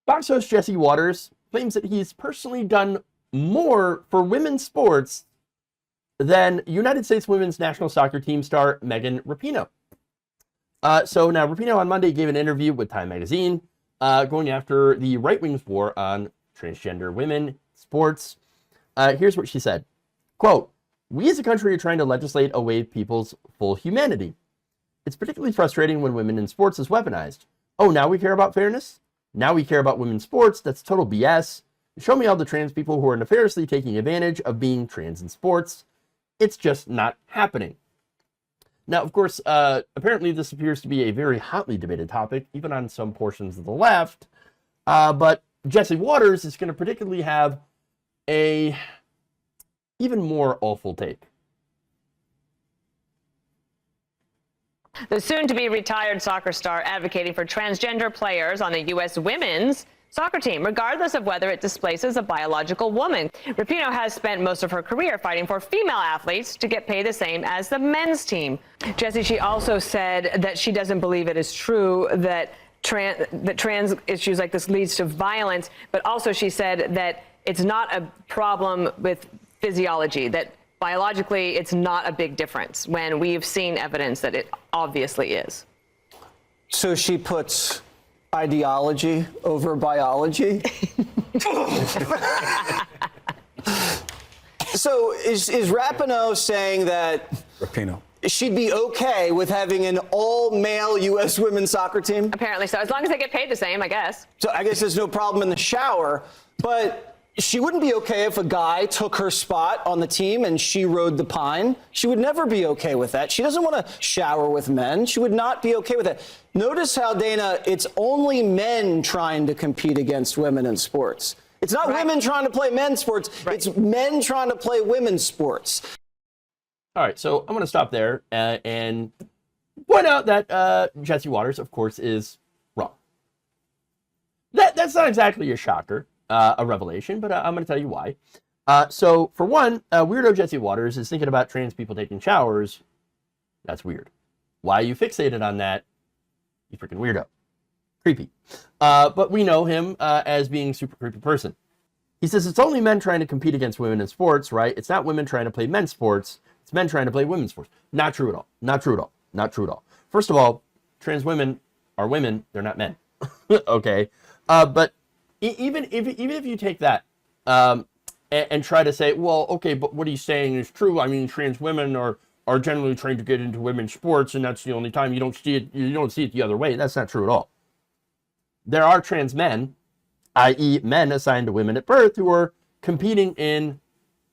Box host Jesse Waters claims that he's personally done more for women's sports than United States women's national soccer team star Megan Rapinoe. So now Rapinoe on Monday gave an interview with Time Magazine going after the right-wing's war on transgender women, sports. Here's what she said. Quote, "We as a country are trying to legislate away people's full humanity. It's particularly frustrating when women in sports is weaponized. Oh, now we care about fairness? Now we care about women's sports? That's total BS. Show me all the trans people who are nefariously taking advantage of being trans in sports. It's just not happening." Now, of course, apparently this appears to be a very hotly debated topic, even on some portions of the left. But Jesse Waters is going to particularly have a even more awful take. The soon-to-be retired soccer star advocating for transgender players on the U.S. women's soccer team, regardless of whether it displaces a biological woman. Rapinoe has spent most of her career fighting for female athletes to get paid the same as the men's team. Jesse, she also said that she doesn't believe it is true that trans issues like this leads to violence, but also she said that it's not a problem with physiology, that biologically it's not a big difference, when we've seen evidence that it obviously is. So she puts ideology over biology? So is Rapinoe saying that she'd be okay with having an all-male U.S. women's soccer team? Apparently so, as long as they get paid the same, I guess. So I guess there's no problem in the shower, but she wouldn't be okay if a guy took her spot on the team and she rode the pine. She would never be okay with that. She doesn't want to shower with men. She would not be okay with that. Notice how, Dana, it's only men trying to compete against women in sports. It's not women trying to play men's sports. It's men trying to play women's sports. All right, so I'm going to stop there and point out that Jesse Waters, of course, is wrong. That's not exactly a shocker. A revelation, but I'm going to tell you why. So, for one, weirdo Jesse Waters is thinking about trans people taking showers. That's weird. Why are you fixated on that? You freaking weirdo. Creepy. But we know him as being a super creepy person. He says it's only men trying to compete against women in sports, right? It's not women trying to play men's sports. It's men trying to play women's sports. Not true at all. Not true at all. Not true at all. First of all, trans women are women. They're not men. Okay. But even if you take that and try to say, well, okay, but what he's saying is true. I mean, trans women are generally trying to get into women's sports, and that's the only time you don't see it the other way. That's not true at all. There are trans men, i.e. men assigned to women at birth, who are competing in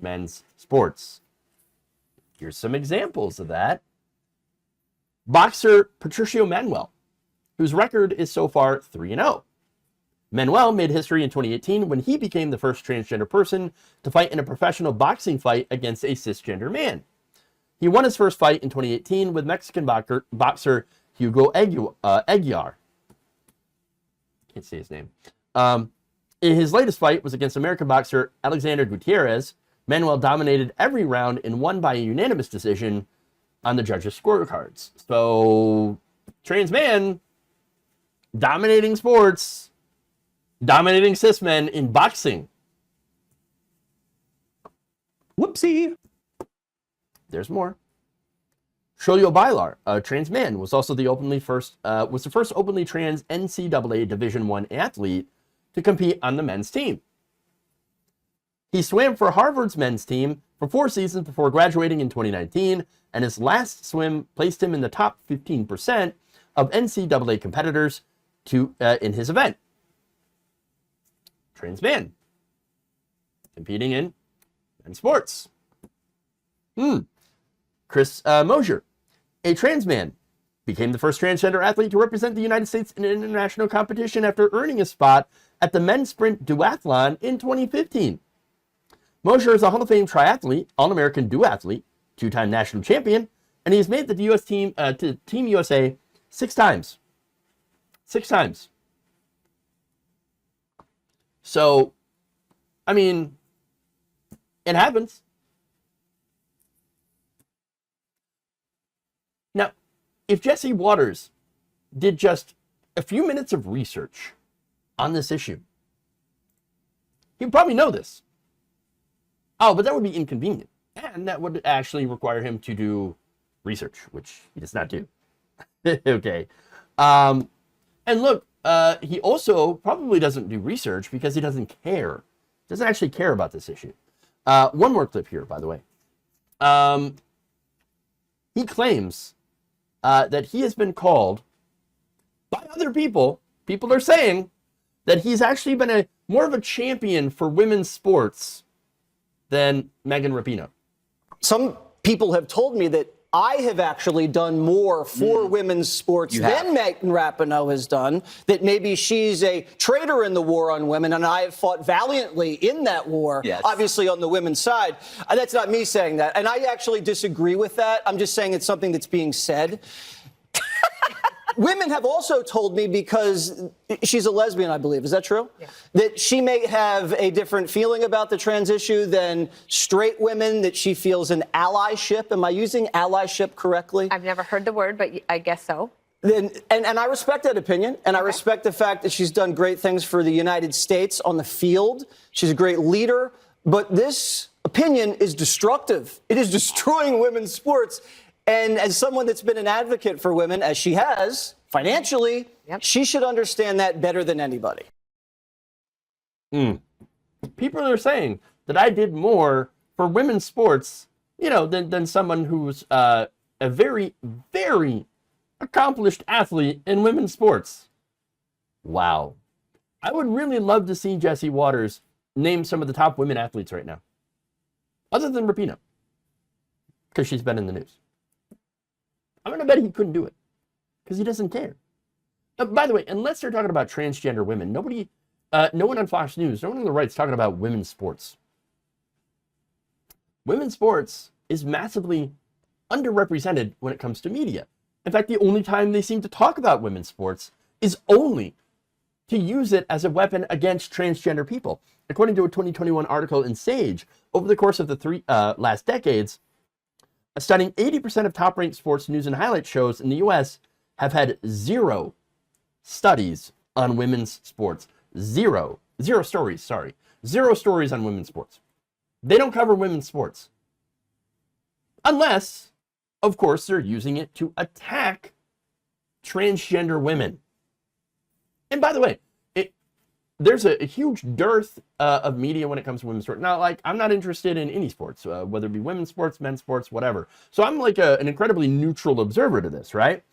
men's sports. Here's some examples of that. Boxer Patricio Manuel, whose record is so far 3-0. Manuel made history in 2018 when he became the first transgender person to fight in a professional boxing fight against a cisgender man. He won his first fight in 2018 with Mexican boxer Hugo Aguiar. Can't say his name. His latest fight was against American boxer Alexander Gutierrez. Manuel dominated every round and won by a unanimous decision on the judges' scorecards. So, trans man dominating sports, dominating cis men in boxing. Whoopsie. There's more. Shoyo Bailar, a trans man, was also the first openly trans NCAA Division I athlete to compete on the men's team. He swam for Harvard's men's team for 4 seasons before graduating in 2019, and his last swim placed him in the top 15% of NCAA competitors in his event. Trans man competing in men's sports. Chris Mosier, a trans man, became the first transgender athlete to represent the United States in an international competition after earning a spot at the men's sprint duathlon in 2015. Mosier is a Hall of Fame triathlete, All-American duathlete, 2-time national champion, and he has made the U.S. team to Team USA 6 times. 6 times. So, I mean, it happens. Now, if Jesse Waters did just a few minutes of research on this issue. He'd probably know this. Oh, but that would be inconvenient. And that would actually require him to do research, which he does not do. Okay. And look, he also probably doesn't do research because he doesn't care. Doesn't actually care about this issue. One more clip here, by the way. He claims that he has been called by other people. People are saying that he's actually been more of a champion for women's sports than Megan Rapinoe. Some people have told me that I have actually done more for women's sports than Megan Rapinoe has done, that maybe she's a traitor in the war on women, and I have fought valiantly in that war, obviously on the women's side. That's not me saying that, and I actually disagree with that. I'm just saying it's something that's being said. Women have also told me, because she's a lesbian, I believe. Is that true? Yeah. That she may have a different feeling about the trans issue than straight women, that she feels an allyship. Am I using allyship correctly? I've never heard the word, but I guess so. And I respect that opinion, and I respect the fact that she's done great things for the United States on the field. She's a great leader. But this opinion is destructive. It is destroying women's sports. And as someone that's been an advocate for women, as she has, financially, she should understand that better than anybody. People are saying that I did more for women's sports, than someone who's a very, very accomplished athlete in women's sports. Wow. I would really love to see Jessie Waters name some of the top women athletes right now, other than Rapinoe, because she's been in the news. I'm going to bet he couldn't do it because he doesn't care. By the way, unless they're talking about transgender women, no one on Fox News, no one on the right's talking about women's sports. Women's sports is massively underrepresented when it comes to media. In fact, the only time they seem to talk about women's sports is only to use it as a weapon against transgender people. According to a 2021 article in Sage, over the course of the last decades, a stunning 80% of top-ranked sports news and highlight shows in the U.S. have had zero studies on women's sports. Zero stories on women's sports. They don't cover women's sports. Unless, of course, they're using it to attack transgender women. And by the way, there's a huge dearth of media when it comes to women's sports. Now, I'm not interested in any sports, whether it be women's sports, men's sports, whatever. So I'm like an incredibly neutral observer to this, right?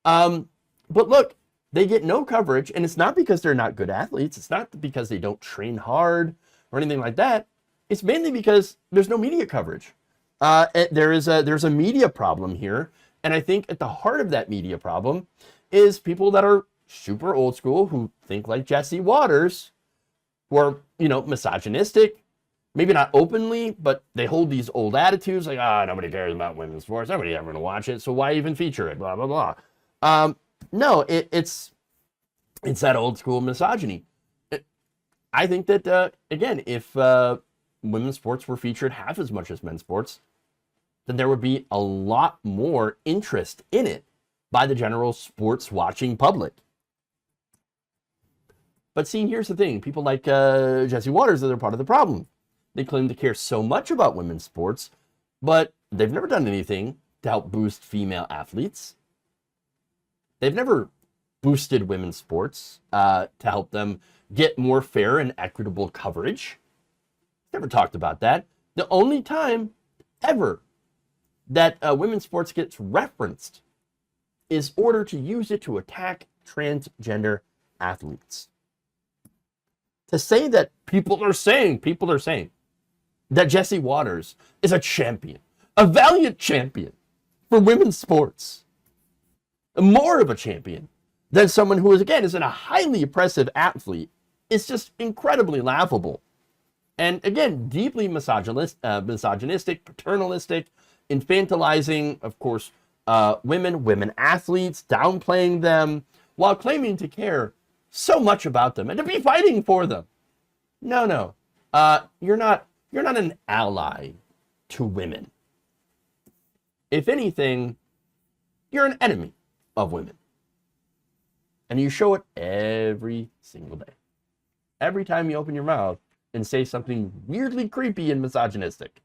But look, they get no coverage, and it's not because they're not good athletes. It's not because they don't train hard or anything like that. It's mainly because there's no media coverage. There's a media problem here, and I think at the heart of that media problem is people that are super old school who think like Jessie Waters, who are, misogynistic, maybe not openly, but they hold these old attitudes like, nobody cares about women's sports, nobody ever gonna watch it, so why even feature it, blah, blah, blah. No, it's that old school misogyny. I think that, again, if women's sports were featured half as much as men's sports, then there would be a lot more interest in it by the general sports watching public. But see, here's the thing. People like Jessie Waters, they're part of the problem. They claim to care so much about women's sports, but they've never done anything to help boost female athletes. They've never boosted women's sports to help them get more fair and equitable coverage. Never talked about that. The only time ever that women's sports gets referenced is in order to use it to attack transgender athletes. To say that people are saying that Jessie Waters is a champion, a valiant champion for women's sports, more of a champion than someone who is a highly oppressive athlete, is just incredibly laughable. And again, deeply misogynistic, paternalistic, infantilizing, of course, women athletes, downplaying them, while claiming to care so much about them and to be fighting for them. No. You're not an ally to women. If anything, you're an enemy of women. And you show it every single day. every time you open your mouth and say something weirdly creepy and misogynistic.